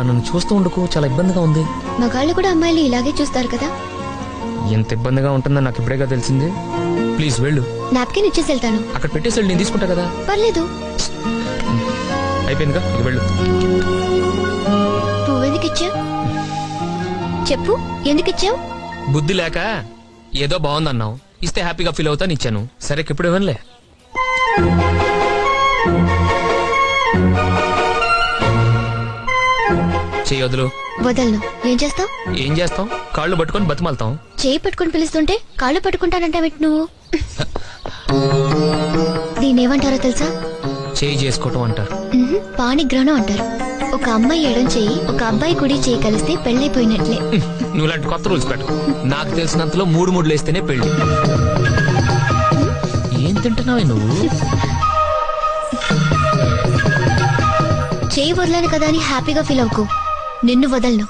నన్ను చూస్తూ ఉండకు, చాలా ఇబ్బందిగా ఉంది. మగాళ్ళు కూడా అమ్మాయిలు ఇలాగే చూస్తారు కదా. ఎంత ఇబ్బందిగా ఉంటుందని నాకు ఇప్పుడేగా తెలిసింది. ప్లీజ్ వెళ్ళు. నాప్కిన్ ఇచ్చేసి వెళ్తాను. అక్కడ పెట్టేసి వెళ్ళు, నేను తీసుకుంటా కదా. పర్లేదు. అయిపోయిందిగా, ఇక వెళ్ళు. పువ్వెందుకు ఇచ్చావు చెప్పు, ఎందుకు ఇచ్చావు? బుద్ధి లేక ఏదో బాగుందన్నావు, ఇస్తే హ్యాపీగా ఫీల్ అవుతాను ఇచ్చాను. సరే ఇప్పుడు ఇవ్వనులే. చెయ్యొద్దులు. వదలను. ఏం చేస్తావు? ఏం చేస్తాం? కాళ్ళు పట్టుకొని బతిమాలతాం. చేయి పట్టుకొని పిలుస్తుంటే కాళ్ళు పట్టుకుంటానంటావేంటి నువ్వు? దీన్నేమంటారో తెలుసా? చేయి చేసుకోవటం అంటారు. పాణిగ్రహణం అంటారు. ఒక అమ్మాయి ఎడం చేయి, ఒక అబ్బాయి కుడి చేయి కలిస్తే పెళ్ళైపోయినట్లే. నువ్వు లాంటి కొత్త రూల్స్ పెట్టు. నాకు తెలిసినంతలో 3 వేస్తేనే పెళ్లి. ఏం తింటున్నావు నువ్వు? చేయి వదలను కదా అని హ్యాపీగా ఫీల్ అవ్వకు. నిన్ను వదలను.